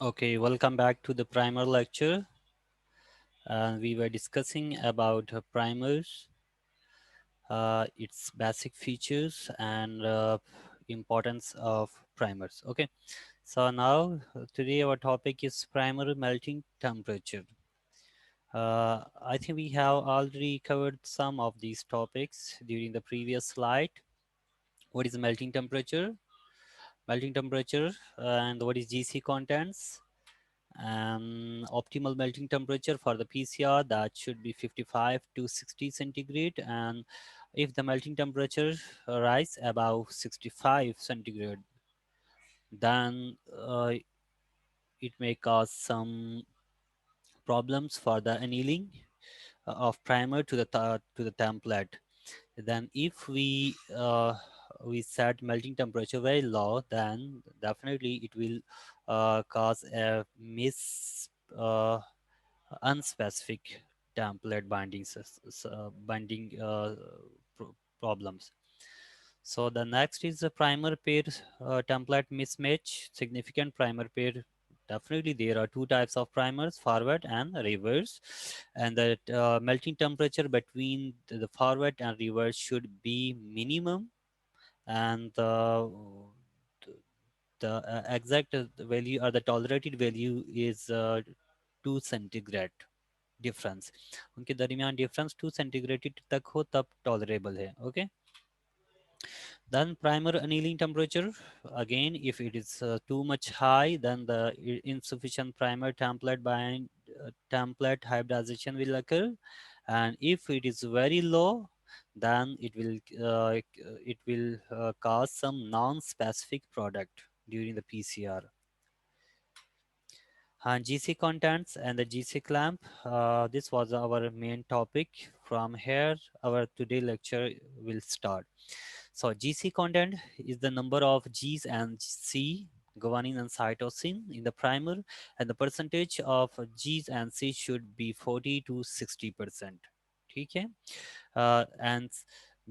Okay, welcome back to the primer lecture. We were discussing about primers, its basic features and importance of primers. Okay, so now today our topic is primer melting temperature. I think we have already covered some of these topics during the previous slide. What is melting temperature? Melting temperature and what is GC contents? Optimal melting temperature for the PCR that should be 55 to 60 centigrade, and if the melting temperature rise above 65 centigrade, then it may cause some problems for the annealing of primer to the template. Then if we set melting temperature very low, then definitely it will cause a uh, unspecific template binding problems. So the next is the primer pair template mismatch. Significant primer pair. Definitely, there are two types of primers: forward and reverse, and the melting temperature between the forward and reverse should be minimum, and the exact value or the tolerated value is 2 centigrade difference उनके दरमियान difference 2 centigrade तक हो तब tolerable है okay then primer annealing temperature again if it is too much high then the insufficient primer template hybridization will occur, and if it is very low then it will cause some non-specific product during the PCR. GC contents and the GC clamp. This was our main topic. From here, our today lecture will start. So GC content is the number of Gs and C, guanine and cytosine in the primer, and the percentage of Gs and C should be 40 to 60%. Okay, and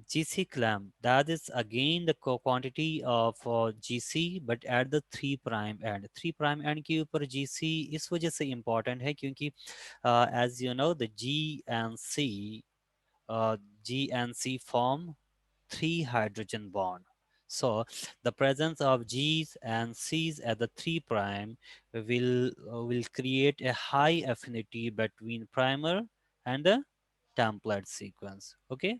GC clamp, that is again the quantity of GC but at the 3 prime end. 3 prime end के ऊपर GC इस वजह से important है क्योंकि as you know the G and C form 3 hydrogen bond. So the presence of G's and C's at the 3 prime will create a high affinity between primer and the template sequence. Okay,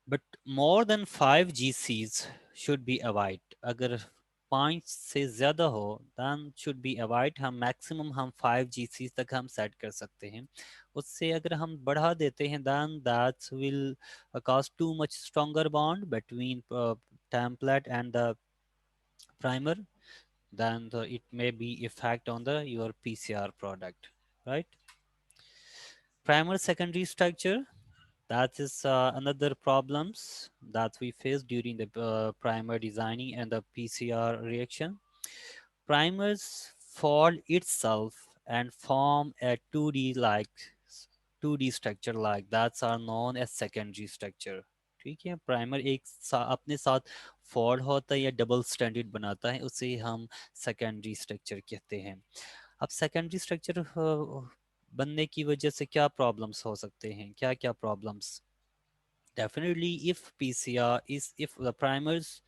but more than 5 GCs should be avoid. अगर 5 से ज़्यादा हो then should be avoid. हम maximum हम 5 GCs तक हम set कर सकते हैं. उससे अगर हम बढ़ा देते हैं then that will cause too much stronger bond between template and the primer, then it may be effect on the your PCR product, right? Primer secondary structure, that is another problems that we face during the primer designing and the PCR reaction. Primers fold itself and form a 2D structure like that's are known as secondary structure. ठीक है, primer अपने साथ fold होता है या double standard बनाता है, उसे हम सेकेंडरी स्ट्रक्चर कहते हैं. अब सेकेंडरी स्ट्रक्चर बनने की वजह से क्या प्रॉब्लम्स हो सकते हैं, क्या क्या problems? Definitely, if PCR is if the primers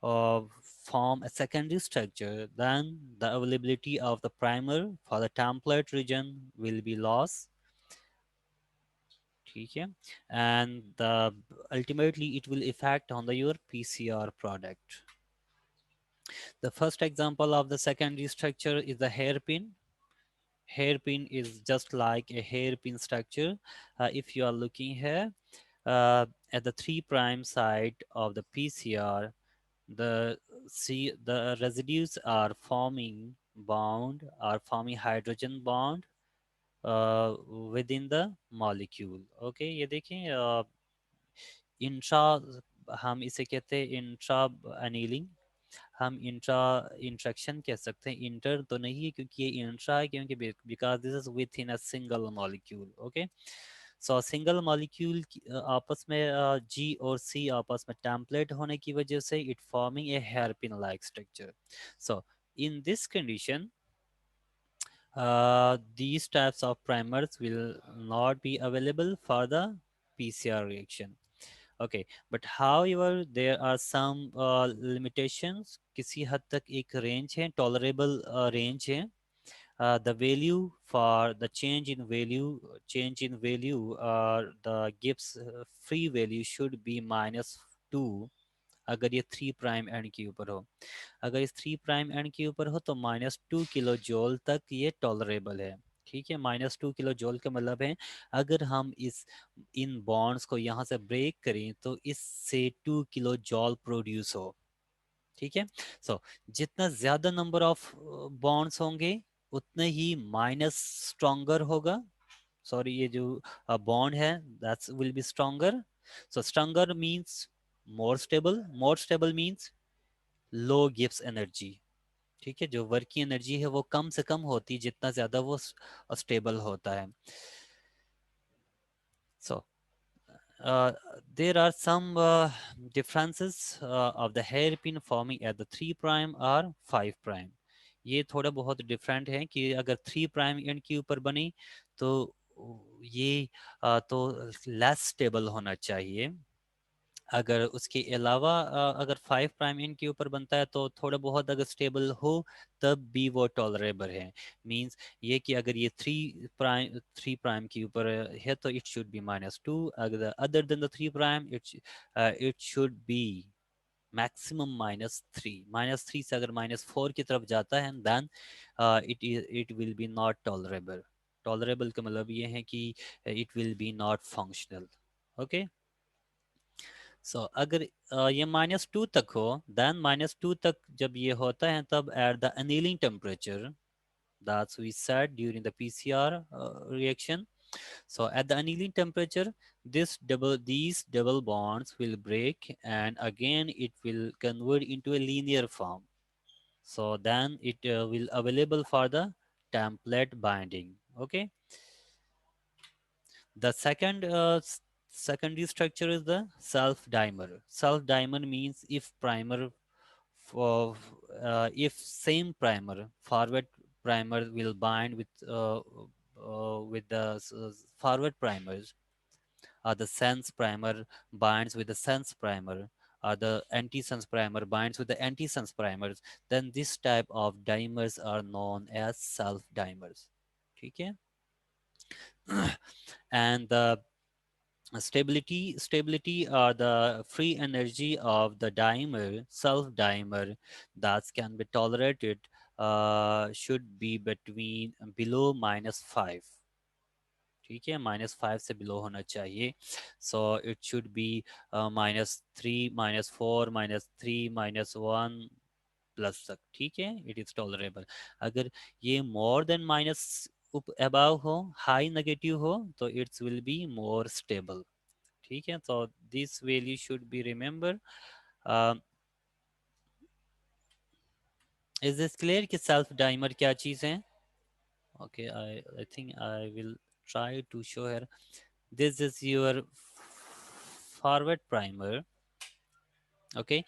form a secondary structure, then the availability of the primer for the template region will be lost. ठीक है? And ultimately it will affect on the your PCR product. The first example of the secondary structure is the hairpin. Hairpin is just like a hairpin structure. If you are looking here at the 3 prime side of the PCR, the residues are forming hydrogen bond within the molecule. Okay, ये देखें intra, हम इसे कहते हैं intra annealing, हम intra interaction कह सकते हैं, इंटर तो नहीं है क्योंकि ये इंट्रा है क्योंकि because this is with in a single molecule. Okay, so single molecule आपस में जी और सी आपस में टेम्पलेट होने की वजह से it forming a hairpin like structure. So In this condition, these types of primers will not be available for the PCR reaction. Okay, but however there are some limitations. किसी हद तक एक range है, tolerable range है. The value for the change in value, the Gibbs free value should be -2 अगर ये 3 prime and के ऊपर हो. अगर इस 3 प्राइम एंड के ऊपर हो तो -2 किलो जॉल तक ये टॉलरेबल है. ठीक है, -2 किलो जॉल का मतलब है अगर हम इस इन बॉन्ड्स को यहाँ से ब्रेक करें तो इससे 2 किलो जॉल प्रोड्यूस हो. ठीक है. सो जितना ज्यादा नंबर ऑफ बॉन्ड्स होंगे उतना ही माइनस स्ट्रॉन्गर होगा. सॉरी, ये जो बॉन्ड है that's will be stronger. So stronger means more stable means low gives energy. ठीक है, जो वर्क की एनर्जी है वो कम से कम होती है जितना ज्यादा वो स्टेबल होता है. सो uh, there are some differences of the hairpin forming at the 3 prime or 5 prime. ये थोड़ा बहुत डिफरेंट है कि अगर 3 प्राइम एंड के ऊपर बनी तो ये तो लेस स्टेबल होना चाहिए. अगर उसके अलावा अगर 5 प्राइम इन के ऊपर बनता है तो थोड़ा बहुत अगर स्टेबल हो तब भी वो टॉलरेबल है. मींस ये कि अगर ये 3 प्राइम के ऊपर है तो इट शुड बी -2. अगर other than the 3 prime it should be maximum -3. -3 से अगर -4 की तरफ जाता है then it will be not tolerable. Tolerable का मतलब ये है कि it will be not functional. Okay. So अगर ये -2 तक हो देन -2 तक जब ये होता है तब at the annealing temperature that's we said during the PCR reaction. So at the annealing temperature these double bonds will break and again it will convert into a linear form. So then it will available for the template binding. Okay. The secondary structure is the self dimer. Self dimer means if primer for if same primer forward primer will bind with the forward primers, or the sense primer binds with the sense primer, or the anti-sense primer binds with the anti-sense primers, then this type of dimers are known as self dimers. Okay. And the stability or the free energy of the dimer self dimer that can be tolerated should be between below -5. ठीक है, -5 से below होना चाहिए. So it should B -3 -4 -3 -1 plus तक. ठीक है, it is tolerable. अगर ये मोर देन माइनस अबाव हो, हाई नेगेटिव हो तो it's will be more stable. ठीक है, तो this value should be remember. Is this clear कि सेल्फ डाइमर क्या चीज है? Okay, I think I will try to show here. This is your forward primer. Okay,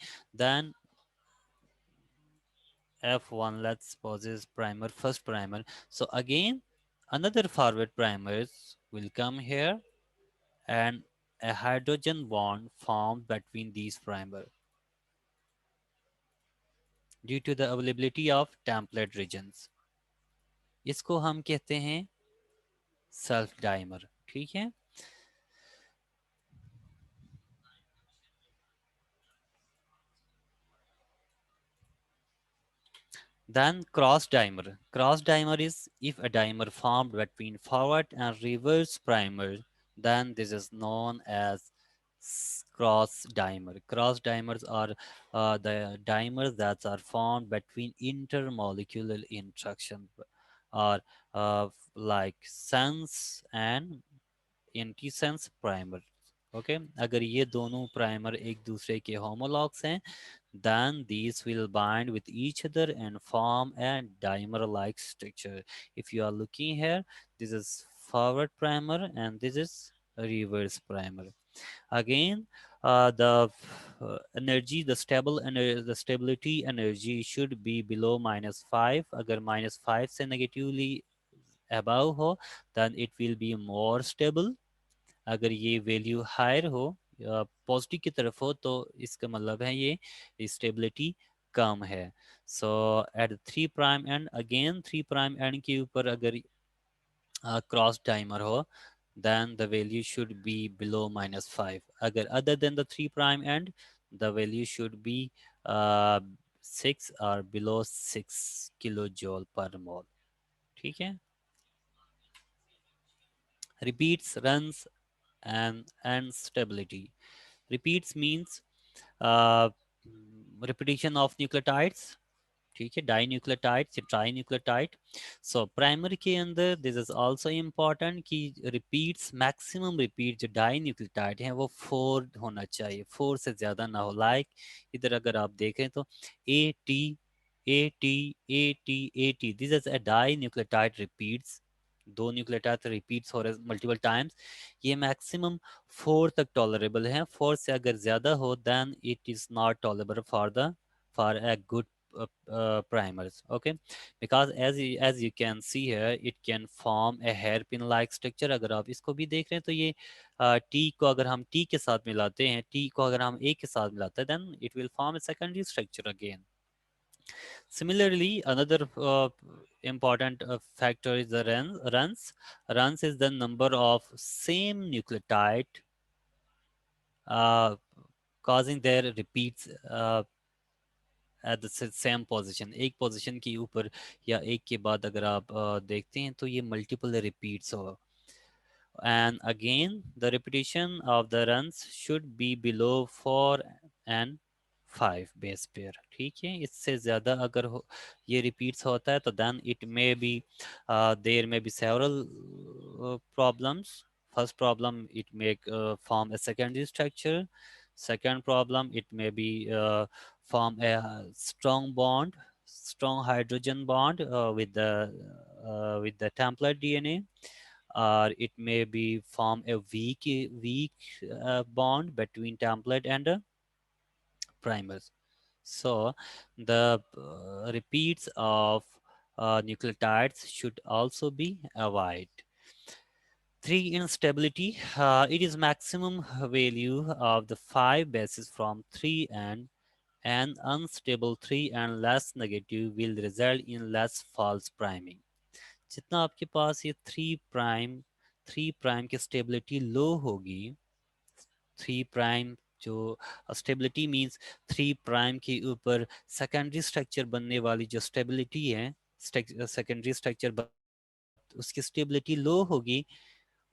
then F1, let's pause this primer, first primer. So again another forward primers will come here and a hydrogen bond formed between these primer due to the availability of template regions. इसको हम कहते हैं self dimer. ठीक है. Then cross dimer. Cross dimer is if a dimer formed between forward and reverse primer, then this is known as cross dimer. Cross dimers are the dimers that are formed between intermolecular interaction, or like sense and antisense primer. Okay okay? अगर ये दोनों primer एक दूसरे के homologs हैं then these will bind with each other and form a dimer like structure. If you are looking here, this is forward primer and this is reverse primer. Again, the stability energy should be below -5. अगर -5 से negatively above हो, then it will be more stable. अगर ये value higher हो, positive की तरफ हो, तो इसका मतलब है ये स्टेबिलिटी कम है. सो एट 3' एंड, अगेन 3' एंड के ऊपर अगर क्रॉस टाइमर हो, then the value should be below -5. अगर other than the 3' end, the value should be uh, 6 or below 6 kilojoule per mole. ठीक है. Repeats, runs, and stability. Repeats means uh, repetition of nucleotides. ठीक है, dinucleotide से ट्राईन्यूक्लियोटाइड. So primary के अंदर this is also important कि repeats, maximum repeat जो dinucleotide हैं वो 4 होना चाहिए, 4 से ज़्यादा ना हो. लाइक इधर अगर आप देखें तो A T A T A T A T, this is a dinucleotide repeats. दो न्यूक्लियोटाइड रिपीट्स हो रहे मल्टीपल टाइम्स, ये मैक्सिमम 4 तक टॉलरेबल है. 4 से अगर ज़्यादा हो, then it is not tolerable for a good primers. Okay, because as you can see here, it can form a hairpin like structure. अगर आप इसको भी देख रहे हैं तो ये T को अगर हम T के साथ मिलाते हैं, T को अगर हम A के साथ मिलाते हैं, then it will form a secondary structure again. Similarly, another important factor is the runs. Runs is the number of same nucleotide uh, causing their repeats at the same position. एक position के ऊपर या एक के बाद अगर आप देखते हैं तो ये मल्टीपल रिपीट्स हो. And again, the repetition of the runs should be below 4 and 5 base pair. ठीक है, इससे ज़्यादा अगर ये repeats होता है तो then it may be there may be several problems. First problem, it may form a secondary structure. Second problem, it may be form a strong bond, strong hydrogen bond with the template DNA, or it may be form a weak bond between template and primers. So the repeats of nucleotides should also be avoided. 3 instability, it is maximum value of the 5 bases from 3 and an unstable 3 and less negative will result in less false priming. जितना आपके पास ये three prime की stability लो होगी, three prime जो stability means three prime के ऊपर secondary structure बनने वाली जो स्टेबिलिटी है, सेकेंडरी स्ट्रक्चर उसकी स्टेबिलिटी लो होगी,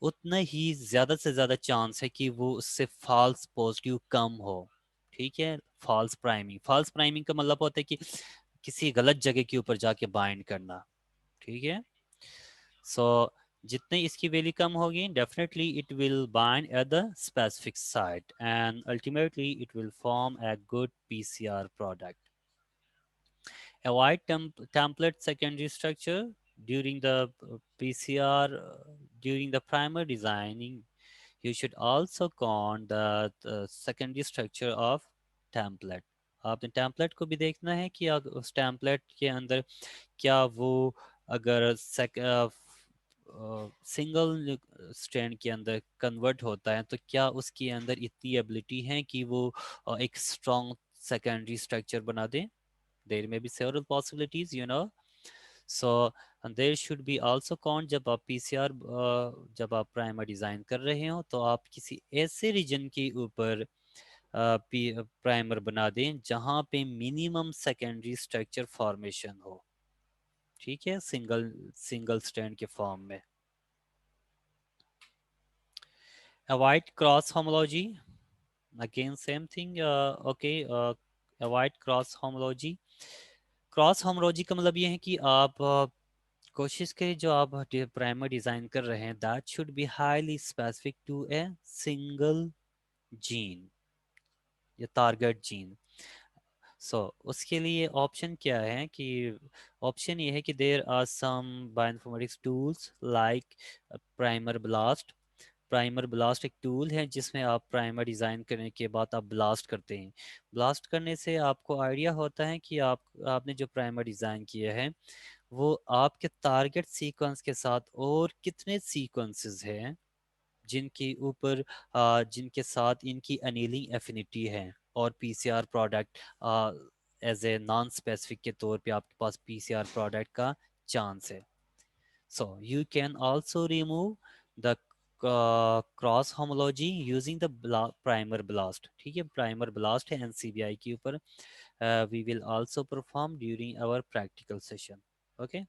उतना ही ज़्यादा से ज़्यादा चांस है कि वो उससे फॉल्स पॉजिटिव कम हो. ठीक है. फॉल्स प्राइमिंग का मतलब होता है कि किसी गलत जगह के ऊपर जाके बाइंड करना. ठीक है. सो जितने इसकी वैल्यू कम होगी, definitely it will bind at the specific site and ultimately it will form a good PCR product. Avoid template secondary structure during the PCR. During the primer designing, you should also count the secondary structure of template. आपने template को भी देखना है कि उस template के अंदर क्या वो अगर सिंगल स्ट्रैंड के अंदर कन्वर्ट होता है तो क्या उसके अंदर इतनी एबिलिटी है कि वो एक स्ट्रॉन्ग सेकेंडरी स्ट्रक्चर बना दे. there may be several possibilities, you know. So and there should be also count जब आप PCR जब आप प्राइमर डिज़ाइन कर रहे हो तो आप किसी ऐसे रीजन के ऊपर प्राइमर बना दें जहाँ पे मिनिमम सेकेंडरी स्ट्रक्चर फॉर्मेशन हो. ठीक है, सिंगल सिंगल स्ट्रैंड के फॉर्म में. Avoid cross homology. Again same thing. Okay, avoid cross homology. Cross homology का मतलब ये है कि आप कोशिश करें जो आप प्राइमर डिज़ाइन कर रहे हैं, that should be highly specific to a single gene या टारगेट जीन. सो उसके लिए ऑप्शन क्या है कि ऑप्शन ये है कि there are some bioinformatics tools like primer blast, primer blast एक टूल है जिसमें आप प्राइमर डिज़ाइन करने के बाद आप ब्लास्ट करते हैं। ब्लास्ट करने से आपको आइडिया होता है कि आपने जो प्राइमर डिज़ाइन किया है वो आपके टारगेट सीक्वेंस के साथ और कितने सीक्वेंसेस हैं जिनके ऊपर जिनके साथ इनकी अनीलिंग एफिनिटी है, और PCR product as a non specific के तौर पे आपके पास पीसीआर प्रोडक्ट का चांस है। So you can also remove the cross homology using the primer blast. ठीक है, प्राइमर ब्लास्ट है एनसीबीआई के ऊपर। We will also perform during our practical session. Okay,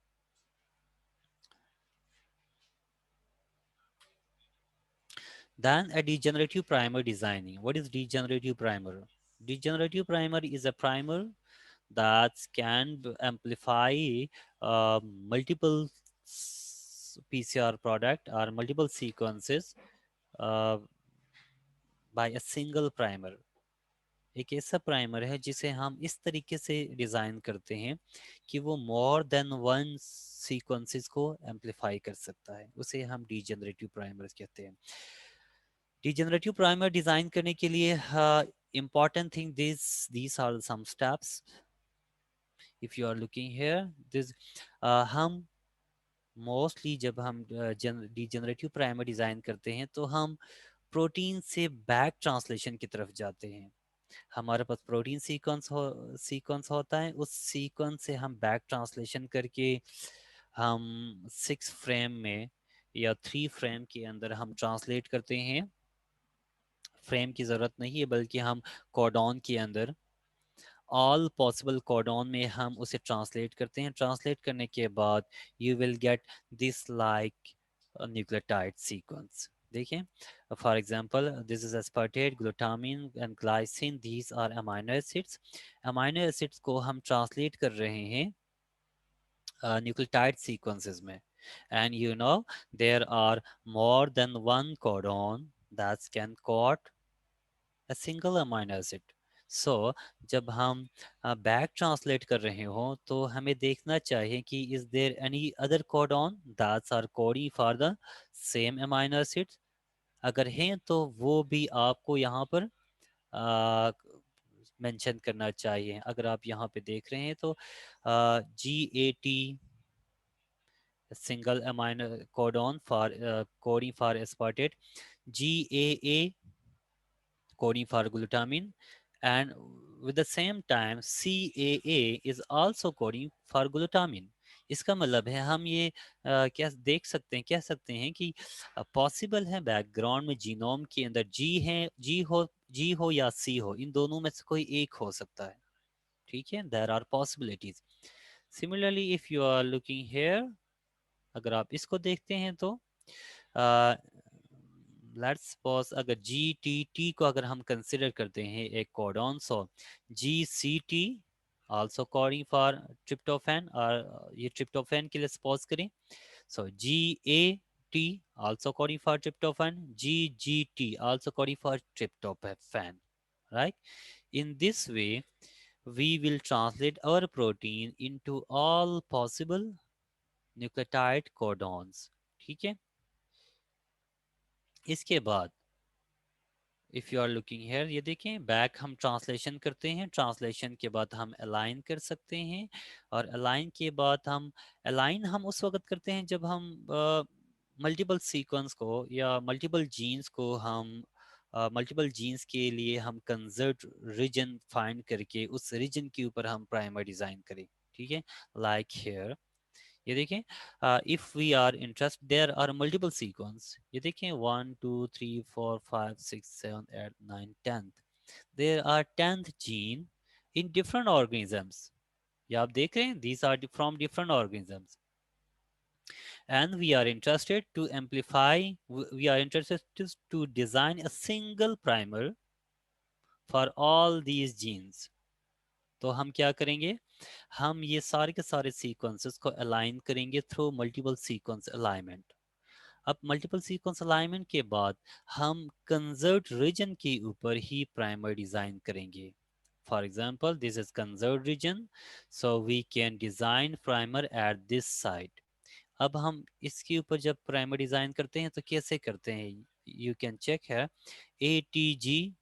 then a degenerative primer designing. What is degenerative primer? Degenerative primer is a primer that can amplify multiple PCR product or multiple sequences uh, by a single primer. एक ऐसा primer है जिसे हम इस तरीके से design करते हैं कि वो मोर देन वन सीक्वेंसेस को एम्पलीफाई कर सकता है, उसे हम डीजेनरेटिव प्राइमर कहते हैं। डीजेनरेटिव प्राइमर डिज़ाइन करने के लिए important thing, these are some steps. If you are looking here, this हम मोस्टली जब हम डीजेनरेटिव प्राइमर डिज़ाइन करते हैं तो हम प्रोटीन से बैक ट्रांसलेशन की तरफ जाते हैं। हमारे पास प्रोटीन सीक्वेंस होता है, उस सीक्वेंस से हम बैक ट्रांसलेशन करके हम 6 फ्रेम में या 3 फ्रेम के अंदर हम ट्रांसलेट करते हैं। फ्रेम की ज़रूरत नहीं है, बल्कि हम कोडॉन के अंदर ऑल पॉसिबल कोडॉन में हम उसे ट्रांसलेट करते हैं। ट्रांसलेट करने के बाद you will get this like nucleotide sequence. देखिए, for example this is aspartate, glutamine and glycine, these are amino acids. Amino acids को हम ट्रांसलेट कर रहे हैं न्यूक्लियोटाइड सीक्वेंसेस में। And you know there are more than one codon that can coat a single amino acid. So जब हम back translate कर रहे हो तो हमें देखना चाहिए कि is there any other codon that's are coding for the same amino acids. अगर हैं तो वो भी आपको यहाँ पर मेंशन करना चाहिए। अगर आप यहाँ पे देख रहे हैं तो GAT single amino codon for coding for aspartate, GAA coding for glutamine, and with the same time CAA is also coding for glutamine। इसका मतलब है हम ये क्या देख सकते हैं, कह सकते हैं कि पॉसिबल है बैकग्राउंड में जीनोम के अंदर जी हो या सी हो, इन दोनों में से कोई एक हो सकता है। ठीक है, there are possibilities. Similarly if you are looking here, अगर आप इसको देखते हैं तो लेट्स सपोज अगर जी टी टी को अगर हम कंसिडर करते हैं एक codon, so GCT also coding for tryptophan, और ये ट्रिप्टोफैन के लिए सपोज करें। सो GAT also coding for tryptophan, GGT also coding for tryptophan, right? In this way we will translate our protein into all possible nucleotide codons. ठीक है, इसके बाद if you are looking here, ये देखें back हम translation करते हैं, translation के बाद हम अलाइन कर सकते हैं। और अलाइन के बाद हम अलाइन हम उस वक्त करते हैं जब हम मल्टीपल सीक्वेंस को या मल्टीपल जीन्स को हम मल्टीपल जीन्स के लिए हम कंजर्व रीजन फाइंड करके उस रीजन के ऊपर हम प्राइमर डिज़ाइन करें। ठीक है, लाइक हेयर, ये देखें if we are interest there are multiple sequence. ये देखें 1 2 3 4 5 6 7 8 9 10th, there are 10th gene in different organisms. ये आप देख रहे हैं, these are from different organisms, and we are interested to amplify, we are interested to design a single primer for all these genes। तो हम क्या करेंगे, हम ये सारे के सारे सीक्वेंसेस को अलाइन करेंगे थ्रू मल्टीपल सीक्वेंस अलाइनमेंट। अब मल्टीपल सीक्वेंस अलाइनमेंट के बाद हम कंजर्व्ड रीजन के ऊपर ही प्राइमर डिजाइन करेंगे। For example this is conserved region, so we can design primer at this site. अब हम इसके ऊपर जब प्राइमर डिजाइन करते हैं तो कैसे करते हैं, you can check here, ATG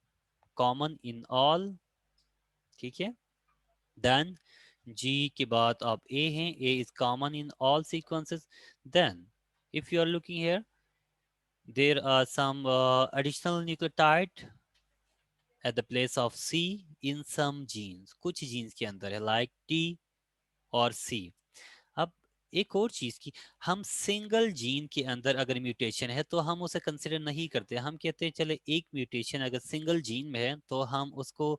common in all, ठीक है. Then G के बाद अब A है, A is common in all sequences. Then if you are looking here, there are some additional nucleotide at the place of C in some genes. कुछ genes के अंदर है, like T और C. अब एक और चीज की, हम सिंगल जीन के अंदर अगर म्यूटेशन है तो हम उसे कंसिडर नहीं करते. हम कहते हैं चले एक म्यूटेशन अगर सिंगल जीन में है तो हम उसको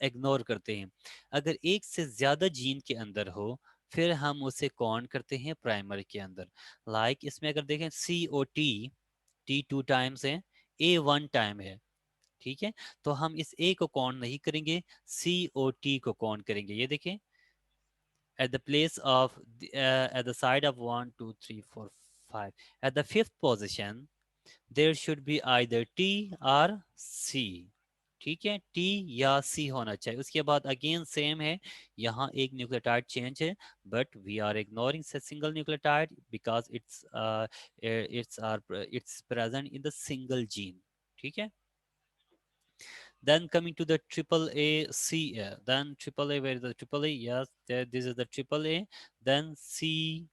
इग्नोर करते हैं. अगर एक से ज्यादा जीन के अंदर हो फिर हम उसे काउंट करते हैं प्राइमर के अंदर. लाइक इसमें अगर देखें C O T, T two times है, ए वन टाइम है, ठीक है. तो हम इस ए को काउंट नहीं करेंगे, सी ओ टी को काउंट करेंगे. ये देखें, at the place of at the side of 1 2 3 4 5, at the fifth position there should be either T or C. ठीक है, T या C होना चाहिए. उसके बाद अगेन सेम है, यहाँ एक न्यूक्लियोटाइड चेंज है, but we are ignoring single nucleotide because it's present in the single gene. ठीक है. Then coming to the triple A C, then triple A, where is the triple A? Yes, there, this is the triple A. Then C,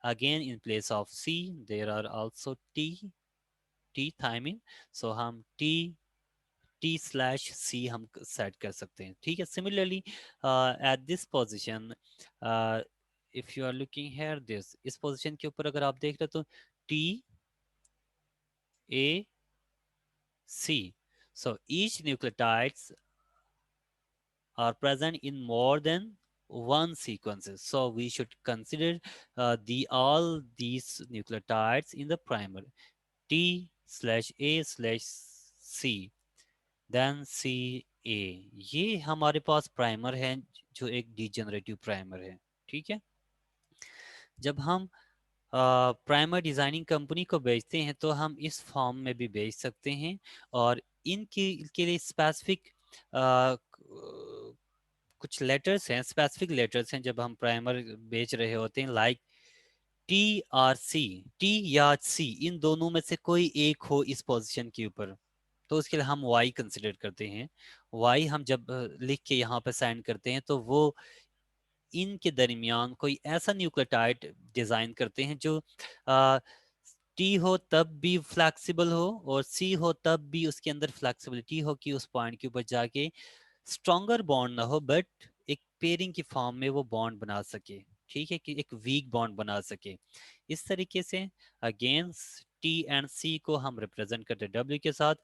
again in place of C, there are also T thymine. So हम T slash C हम set कर सकते हैं. ठीक है. Similarly, at this position, uh, if you are looking here, this इस position के ऊपर अगर आप देख रहे हो तो T A C. So each nucleotides are present in more than one sequences. So we should consider the all these nucleotides in the primer. T slash A slash C, then C A. ये हमारे पास primer है जो एक degenerative primer है. ठीक है. जब हम प्राइमर डिजाइनिंग कंपनी को बेचते हैं तो हम इस फॉर्म में भी बेच सकते हैं. और इनके के लिए स्पेसिफिक कुछ लेटर्स हैं, स्पेसिफिक लेटर्स हैं जब हम प्राइमर बेच रहे होते हैं. Like T R C, T या सी, इन दोनों में से कोई एक हो इस पोजीशन के ऊपर, तो उसके लिए हम वाई कंसिडर करते हैं. वाई हम जब लिख के यहाँ पे साइन करते हैं तो वो इनके दरमियान कोई ऐसा न्यूक्लियोटाइड डिजाइन करते हैं जो टी हो तब भी फ्लेक्सिबल हो और सी हो तब भी उसके अंदर फ्लेक्सिबिलिटी हो कि उस पॉइंट के ऊपर जाके स्ट्रॉन्गर बॉन्ड ना हो बट एक पेयरिंग की फॉर्म में वो बॉन्ड बना सके. ठीक है, कि एक वीक बॉन्ड बना सके. इस तरीके से अगेंस्ट टी एंड सी को हम रिप्रेजेंट करते हैं डब्ल्यू के साथ.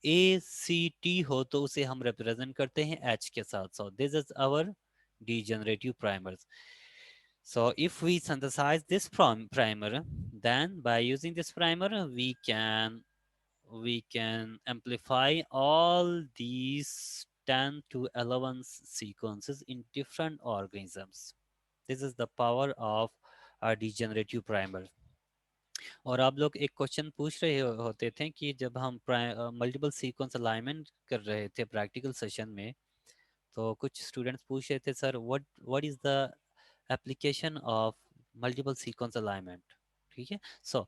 ए सी टी हो तो उसे हम रिप्रेजेंट करते हैं एच के साथ. So this is our degenerative primers. So if we synthesize this primer, then by using this primer, we can amplify all these 10 to 11 sequences in different organisms. This is the power of our degenerative primer. और आप लोग एक question पूछ रहे होते थे कि जब हम मल्टीपल सीक्वेंस अलाइनमेंट कर रहे थे प्रैक्टिकल सेशन में, तो कुछ स्टूडेंट्स पूछ रहे थे sir what is the application of multiple sequence alignment. ठीक है. सो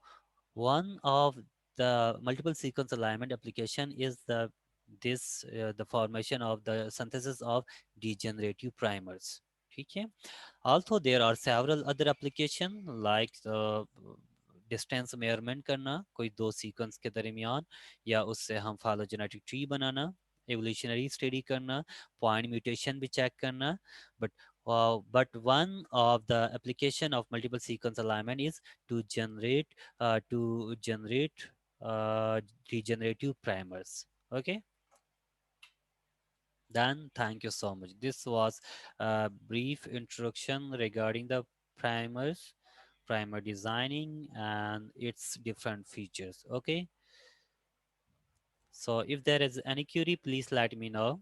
one of the multiple sequence alignment application is the formation of the synthesis of degenerative primers. ठीक है. Also there are several other application like distance measurement करना कोई दो sequence के दरमियान, या उससे हम फाइलोजेनेटिक ट्री बनाना, एवोल्यूशनरी स्टडी करना, पॉइंट म्यूटेशन भी चेक करना. But one of the application of multiple sequence alignment is to generate degenerative primers. Okay. Then thank you so much. This was a brief introduction regarding the primers, primer designing and its different features. Okay. So if there is any query, please let me know.